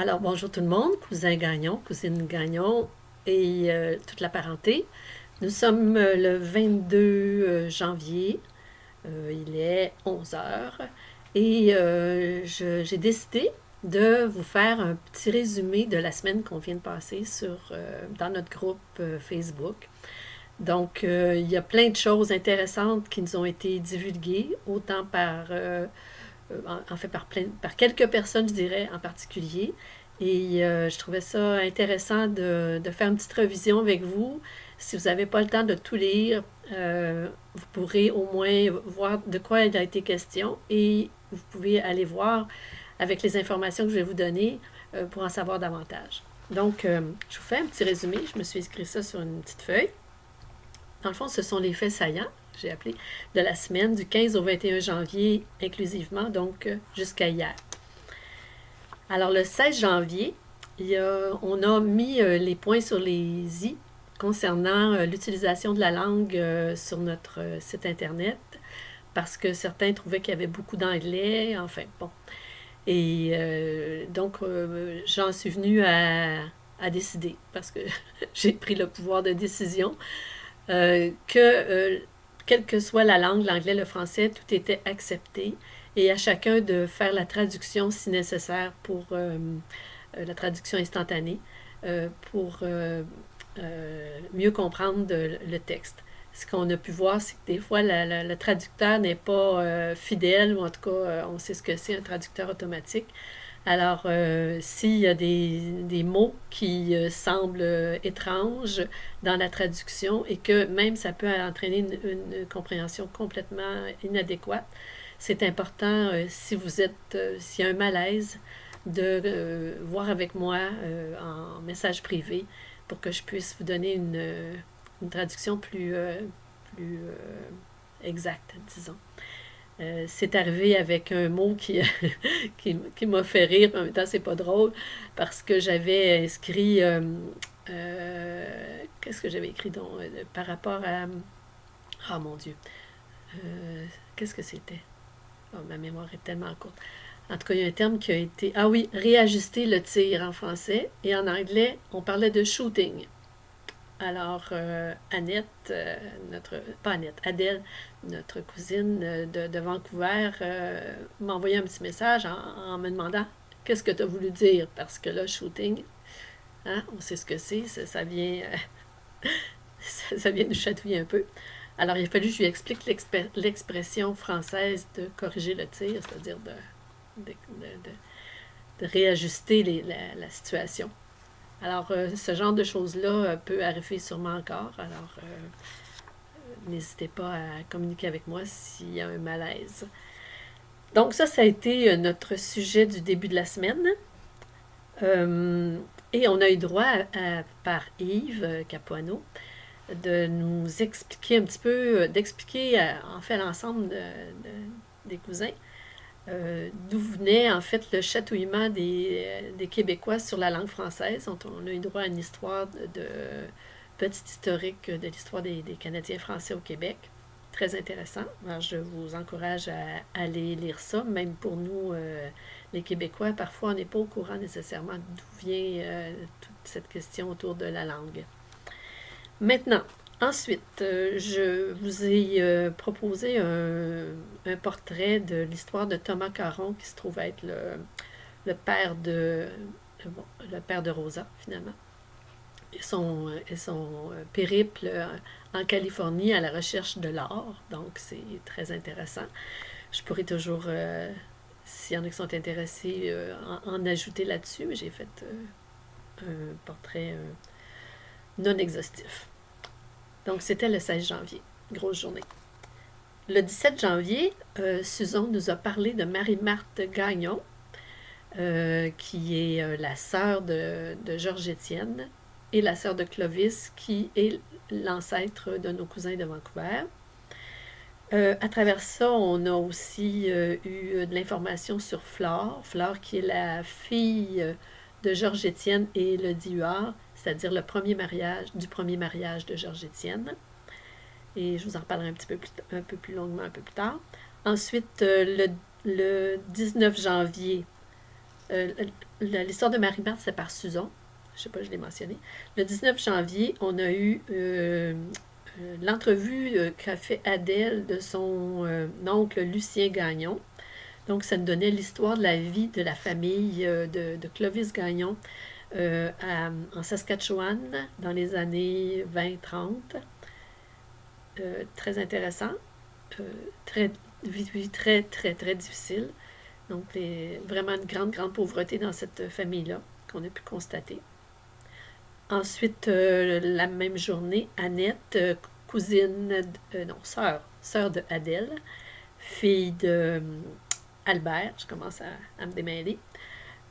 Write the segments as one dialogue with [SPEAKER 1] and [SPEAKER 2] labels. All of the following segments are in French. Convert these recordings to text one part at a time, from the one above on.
[SPEAKER 1] Alors, bonjour tout le monde, cousin Gagnon, cousine Gagnon et toute la parenté. Nous sommes le 22 janvier, il est 11 heures et j'ai décidé de vous faire un petit résumé de la semaine qu'on vient de passer dans notre groupe Facebook. Donc, il y a plein de choses intéressantes qui nous ont été divulguées, autant en fait par quelques personnes, je dirais, en particulier. Et je trouvais ça intéressant de faire une petite révision avec vous. Si vous n'avez pas le temps de tout lire, vous pourrez au moins voir de quoi il a été question et vous pouvez aller voir avec les informations que je vais vous donner pour en savoir davantage. Donc, je vous fais un petit résumé. Je me suis écrit ça sur une petite feuille. Dans le fond, ce sont les faits saillants, j'ai appelé, de la semaine du 15 au 21 janvier inclusivement, donc jusqu'à hier. Alors, le 16 janvier, on a mis les points sur les i concernant l'utilisation de la langue sur notre site Internet, parce que certains trouvaient qu'il y avait beaucoup d'anglais, enfin, bon. Et donc, j'en suis venue à décider, parce que j'ai pris le pouvoir de décision, quelle que soit la langue, l'anglais, le français, tout était accepté et à chacun de faire la traduction si nécessaire pour la traduction instantanée pour mieux comprendre le texte. Ce qu'on a pu voir, c'est que des fois, le traducteur n'est pas fidèle, ou en tout cas, on sait ce que c'est un traducteur automatique. Alors, s'il y a des mots qui semblent étranges dans la traduction et que même ça peut entraîner une compréhension complètement inadéquate, c'est important, s'il y a un malaise, de voir avec moi en message privé pour que je puisse vous donner une traduction plus exacte, disons. C'est arrivé avec un mot qui m'a fait rire, mais en même temps, c'est pas drôle, parce que j'avais inscrit. Qu'est-ce que j'avais écrit donc, par rapport à. Ah mon Dieu. Qu'est-ce que c'était? Oh, ma mémoire est tellement courte. En tout cas, il y a un terme qui a été. Ah oui, réajuster le tir en français. Et en anglais, on parlait de shooting. Alors, Annette, pas Annette, Adèle, notre cousine de Vancouver, m'a envoyé un petit message en me demandant qu'est-ce que tu as voulu dire. Parce que là, shooting, hein, on sait ce que c'est, ça vient, ça vient nous chatouiller un peu. Alors, il a fallu que je lui explique l'expression française de corriger le tir, c'est-à-dire de, de réajuster la situation. Alors, ce genre de choses-là peut arriver sûrement encore. Alors, n'hésitez pas à communiquer avec moi s'il y a un malaise. Donc, ça a été notre sujet du début de la semaine. Et on a eu droit par Yves Capuano de nous expliquer un petit peu, d'expliquer en fait l'ensemble des cousins d'où venait en fait le chatouillement des Québécois sur la langue française. On a eu droit à une histoire petite historique de l'histoire des Canadiens français au Québec. Très intéressant. Alors, je vous encourage à aller lire ça. Même pour nous, les Québécois, parfois on n'est pas au courant nécessairement d'où vient toute cette question autour de la langue. Maintenant, ensuite, je vous ai proposé un portrait de l'histoire de Thomas Caron, qui se trouve être le père le père de Rosa, finalement, et son périple en Californie à la recherche de l'or. Donc, c'est très intéressant. Je pourrais toujours, s'il y en a qui sont intéressés, en ajouter là-dessus, mais j'ai fait un portrait non exhaustif. Donc, c'était le 16 janvier. Grosse journée. Le 17 janvier, Susan nous a parlé de Marie-Marthe Gagnon, qui est la sœur de Georges-Étienne et la sœur de Clovis, qui est l'ancêtre de nos cousins de Vancouver. À travers ça, on a aussi eu de l'information sur Flore. Flore, qui est la fille de Georges-Étienne et Elodie Huard, c'est-à-dire du premier mariage de Georges-Étienne. Et je vous en reparlerai un peu plus longuement un peu plus tard. Ensuite, le 19 janvier, euh, l'histoire de Marie-Marthe, c'est par Suzon. Je ne sais pas, je l'ai mentionné. Le 19 janvier, on a eu l'entrevue qu'a fait Adèle de son oncle Lucien Gagnon. Donc, ça nous donnait l'histoire de la vie de la famille de Clovis Gagnon en Saskatchewan dans les années 20-30. Très intéressant. Euh, très, vie très, très, très difficile. Donc, vraiment une grande, grande pauvreté dans cette famille-là qu'on a pu constater. Ensuite, la même journée, Annette, cousine, non, sœur de Adèle, fille de Albert, je commence à me démêler,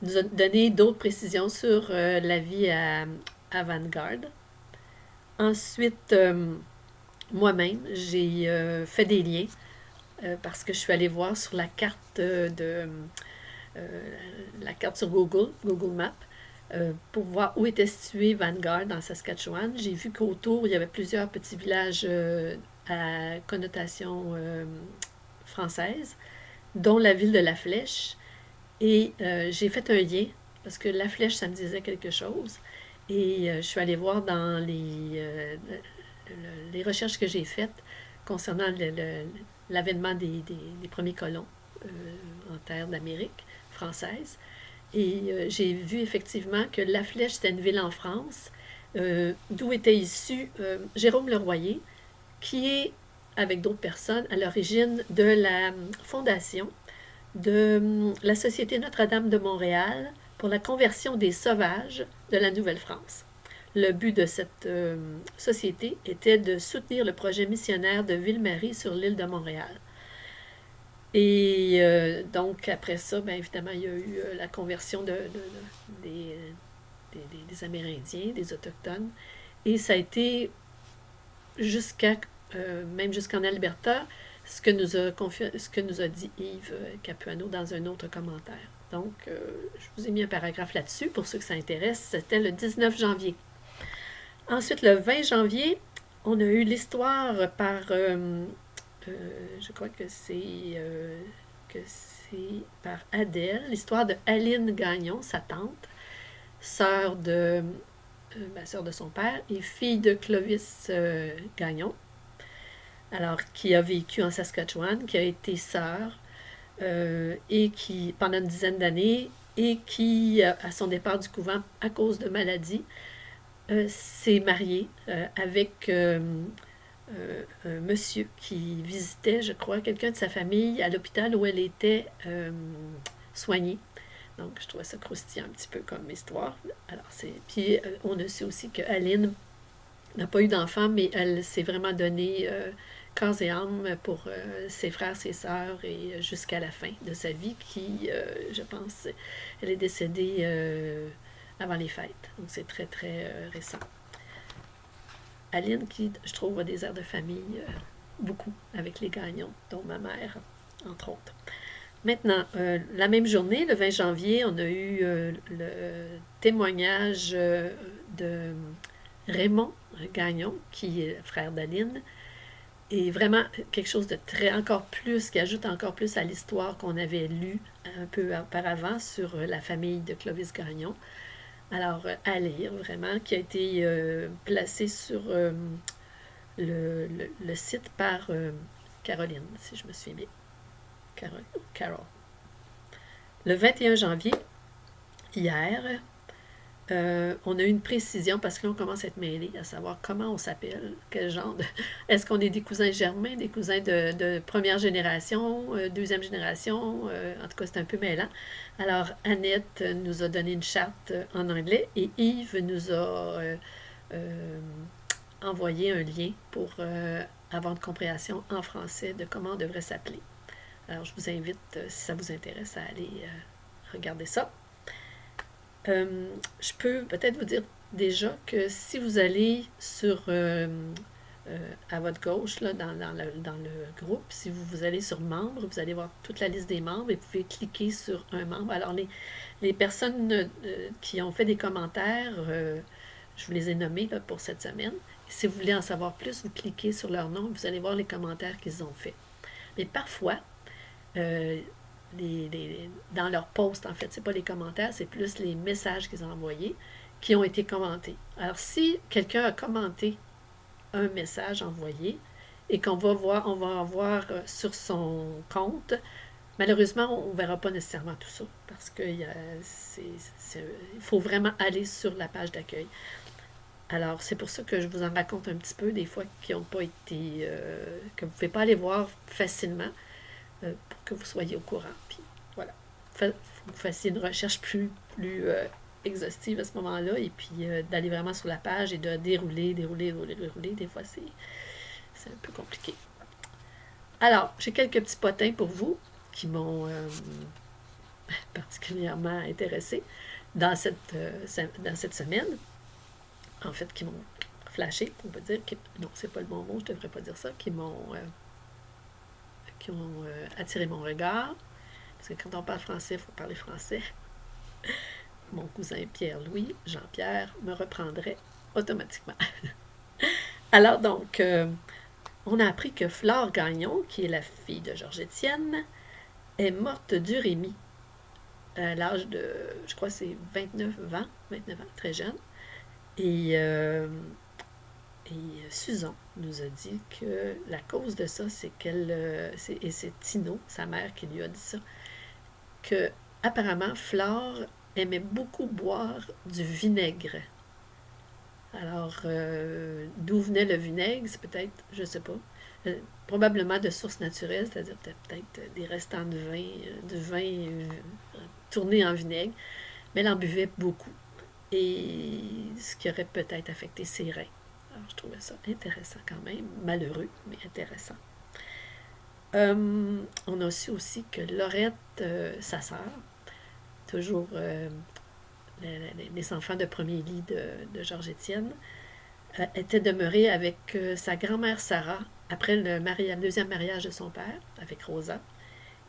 [SPEAKER 1] nous a donné d'autres précisions sur la vie à Vanguard. Ensuite, moi-même, j'ai fait des liens parce que je suis allée voir sur la carte la carte sur Google Maps, pour voir où était situé Vanguard dans Saskatchewan. J'ai vu qu'autour, il y avait plusieurs petits villages à connotation française, dont la ville de La Flèche. Et j'ai fait un lien, parce que La Flèche, ça me disait quelque chose. Et je suis allée voir dans les recherches que j'ai faites concernant l'avènement des premiers colons en terre d'Amérique française. Et j'ai vu effectivement que La Flèche, c'était une ville en France, d'où était issu Jérôme Leroyer, qui est, avec d'autres personnes, à l'origine de la fondation de la Société Notre-Dame de Montréal pour la conversion des sauvages de la Nouvelle-France. Le but de cette société était de soutenir le projet missionnaire de Ville-Marie sur l'île de Montréal. Et donc, après ça, bien évidemment, il y a eu la conversion des, des Amérindiens, des Autochtones. Et ça a été jusqu'à, même jusqu'en Alberta, ce que nous a dit Yves Capuano dans un autre commentaire. Donc, je vous ai mis un paragraphe là-dessus pour ceux que ça intéresse. C'était le 19 janvier. Ensuite, le 20 janvier, on a eu l'histoire par je crois que c'est par Adèle, l'histoire de Aline Gagnon, sa tante, sœur sœur de son père et fille de Clovis Gagnon, alors qui a vécu en Saskatchewan, qui a été sœur et qui, pendant une dizaine d'années, et qui, à son départ du couvent à cause de maladie, s'est mariée avec un monsieur qui visitait, je crois, quelqu'un de sa famille à l'hôpital où elle était soignée. Donc, je trouvais ça croustillant un petit peu comme histoire. Alors, puis, on a su aussi que Aline n'a pas eu d'enfant, mais elle s'est vraiment donnée corps et âme pour ses frères, ses sœurs, et jusqu'à la fin de sa vie, qui, je pense, elle est décédée avant les fêtes. Donc, c'est très, très récent. Aline, qui, je trouve, a des airs de famille beaucoup avec les Gagnons, dont ma mère, entre autres. Maintenant, la même journée, le 20 janvier, on a eu le témoignage de Raymond Gagnon, qui est frère d'Aline, et vraiment quelque chose de très, encore plus, qui ajoute encore plus à l'histoire qu'on avait lue un peu auparavant sur la famille de Clovis Gagnon. Alors, à lire, vraiment, qui a été placé sur le site par Caroline, si je me souviens bien. Carol. Le 21 janvier, hier, on a eu une précision parce que là, on commence à être mêlé à savoir comment on s'appelle, quel genre de... Est-ce qu'on est des cousins germains, des cousins de première génération, deuxième génération, en tout cas, c'est un peu mêlant. Alors, Annette nous a donné une charte en anglais et Yves nous a envoyé un lien pour avoir une compréhension en français de comment on devrait s'appeler. Alors, je vous invite, si ça vous intéresse, à aller regarder ça. Je peux peut-être vous dire déjà que si vous allez sur à votre gauche, là, dans le groupe, si vous allez sur membres, vous allez voir toute la liste des membres et vous pouvez cliquer sur un membre. Alors, les personnes qui ont fait des commentaires, je vous les ai nommés là, pour cette semaine. Si vous voulez en savoir plus, vous cliquez sur leur nom et vous allez voir les commentaires qu'ils ont faits. Mais parfois, dans leur post, en fait. C'est pas les commentaires, c'est plus les messages qu'ils ont envoyés qui ont été commentés. Alors, si quelqu'un a commenté un message envoyé et qu'on va voir, on va voir sur son compte, malheureusement, on ne verra pas nécessairement tout ça parce qu'il faut vraiment aller sur la page d'accueil. Alors, c'est pour ça que je vous en raconte un petit peu, des fois qui n'ont pas été, que vous ne pouvez pas aller voir facilement pour que vous soyez au courant. Puis, voilà. Vous fassiez une recherche plus exhaustive à ce moment-là et puis d'aller vraiment sur la page et de dérouler. Des fois, c'est un peu compliqué. Alors, j'ai quelques petits potins pour vous qui m'ont particulièrement intéressé dans cette semaine. En fait, qui m'ont flashé, on peut dire. Non, c'est pas le bon mot, je devrais pas dire ça. Qui ont attiré mon regard. Parce que quand on parle français, il faut parler français. Mon cousin Pierre-Louis, Jean-Pierre, me reprendrait automatiquement. Alors donc, on a appris que Flore Gagnon, qui est la fille de Georges-Étienne, est morte d'urémie à l'âge de, je crois que c'est 29 ans, très jeune. Et Susan nous a dit que la cause de ça, c'est et c'est Tino, sa mère, qui lui a dit ça, que apparemment Flore aimait beaucoup boire du vinaigre. Alors, d'où venait le vinaigre, c'est peut-être, je ne sais pas, probablement de sources naturelles, c'est-à-dire peut-être des restants de vin, du vin tourné en vinaigre, mais elle en buvait beaucoup. Et ce qui aurait peut-être affecté ses reins. Alors, je trouvais ça intéressant quand même, malheureux, mais intéressant. On a su aussi que Laurette, sa sœur, toujours les enfants de premier lit de Georges-Étienne, était demeurée avec sa grand-mère Sarah après le deuxième mariage de son père, avec Rosa.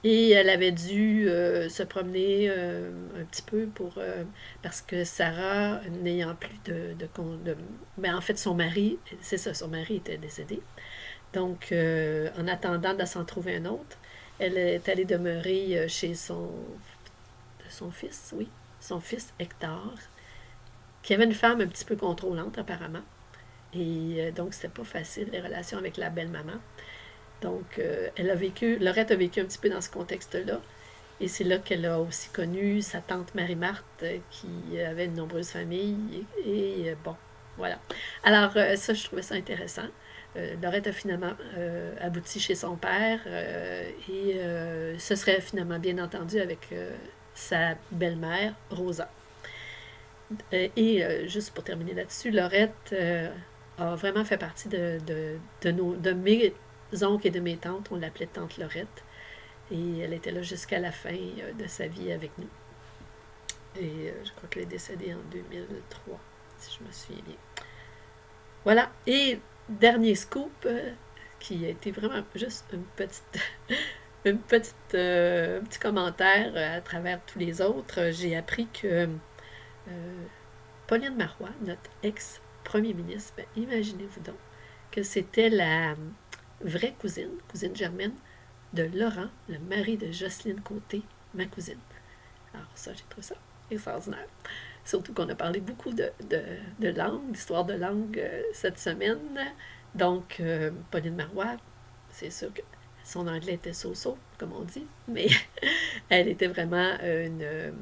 [SPEAKER 1] Et elle avait dû se promener un petit peu parce que Sarah, n'ayant plus en fait, son mari, c'est ça, son mari était décédé. Donc, en attendant de s'en trouver un autre, elle est allée demeurer chez son fils, oui, son fils Hector, qui avait une femme un petit peu contrôlante apparemment. Et donc, c'était pas facile, les relations avec la belle-maman. Donc, Laurette a vécu un petit peu dans ce contexte-là. Et c'est là qu'elle a aussi connu sa tante Marie-Marthe, qui avait une nombreuse famille. Et bon, voilà. Alors, ça, je trouvais ça intéressant. Laurette a finalement abouti chez son père et ce serait finalement bien entendu avec sa belle-mère, Rosa. Juste pour terminer là-dessus, Laurette a vraiment fait partie de mes oncles et de mes tantes. On l'appelait tante Laurette. Et elle était là jusqu'à la fin de sa vie avec nous. Et je crois qu'elle est décédée en 2003, si je me souviens bien. Voilà. Et dernier scoop, qui a été vraiment juste un petit commentaire à travers tous les autres. J'ai appris que Pauline Marois, notre ex-premier ministre, imaginez-vous donc que c'était la vraie cousine germaine de Laurent, le mari de Jocelyne Côté, ma cousine. Alors ça, j'ai trouvé ça extraordinaire. Surtout qu'on a parlé beaucoup de langue, d'histoire de langue cette semaine. Donc, Pauline Marois, c'est sûr que son anglais était so-so, comme on dit, mais elle était vraiment une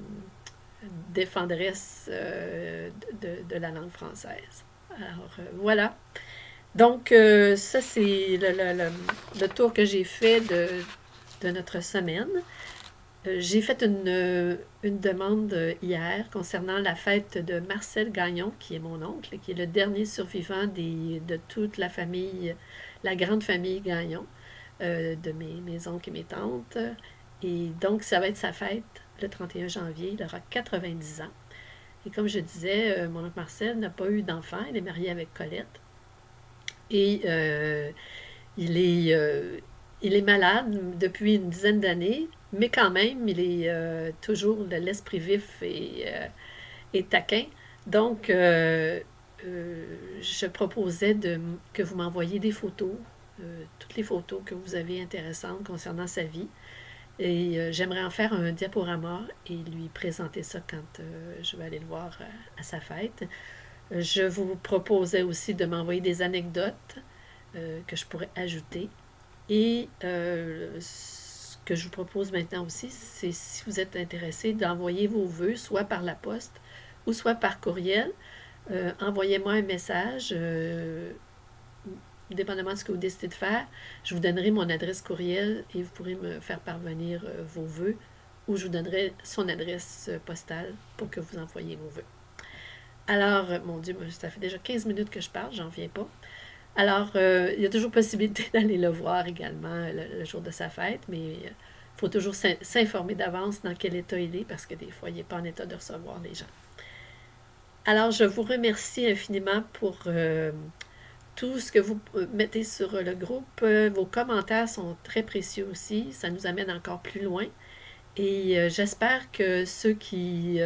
[SPEAKER 1] défendresse de la langue française. Alors, voilà. Donc, ça, c'est le tour que j'ai fait de notre semaine. J'ai fait une demande hier concernant la fête de Marcel Gagnon, qui est mon oncle, qui est le dernier survivant de toute la famille, la grande famille Gagnon, de mes oncles et mes tantes. Et donc, ça va être sa fête le 31 janvier. Il aura 90 ans. Et comme je disais, mon oncle Marcel n'a pas eu d'enfant. Il est marié avec Colette. Et il est malade depuis une dizaine d'années, mais quand même, il est toujours de l'esprit vif et taquin. Donc, je proposais que vous m'envoyiez des photos, toutes les photos que vous avez intéressantes concernant sa vie. Et j'aimerais en faire un diaporama et lui présenter ça quand je vais aller le voir à sa fête. Je vous proposais aussi de m'envoyer des anecdotes que je pourrais ajouter. Et ce que je vous propose maintenant aussi, c'est si vous êtes intéressé d'envoyer vos vœux, soit par la poste ou soit par courriel. Envoyez-moi un message, dépendamment de ce que vous décidez de faire. Je vous donnerai mon adresse courriel et vous pourrez me faire parvenir vos vœux ou je vous donnerai son adresse postale pour que vous envoyiez vos vœux. Alors, mon Dieu, ça fait déjà 15 minutes que je parle, j'en viens pas. Alors, il y a toujours possibilité d'aller le voir également le jour de sa fête, mais il faut toujours s'informer d'avance dans quel état il est, parce que des fois, il n'est pas en état de recevoir les gens. Alors, je vous remercie infiniment pour tout ce que vous mettez sur le groupe. Vos commentaires sont très précieux aussi, ça nous amène encore plus loin. Et j'espère que ceux qui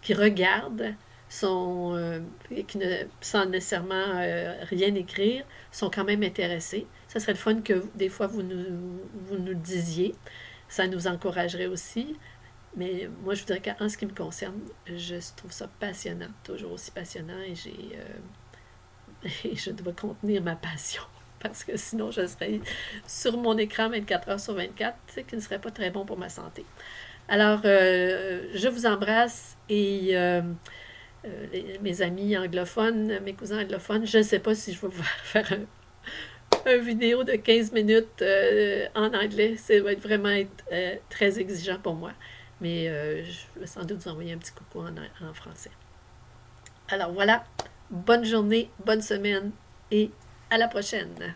[SPEAKER 1] regardent qui ne, sans nécessairement rien écrire, sont quand même intéressés. Ça serait le fun que des fois vous nous disiez. Ça nous encouragerait aussi. Mais moi, je voudrais qu'en ce qui me concerne, je trouve ça passionnant, toujours aussi passionnant, et je dois contenir ma passion. Parce que sinon, je serais sur mon écran 24 heures sur 24, ce qui ne serait pas très bon pour ma santé. Alors, je vous embrasse et mes amis anglophones, mes cousins anglophones, je ne sais pas si je vais vous faire un vidéo de 15 minutes en anglais. Ça va vraiment être très exigeant pour moi. Mais je vais sans doute vous envoyer un petit coucou en français. Alors voilà, bonne journée, bonne semaine et à la prochaine.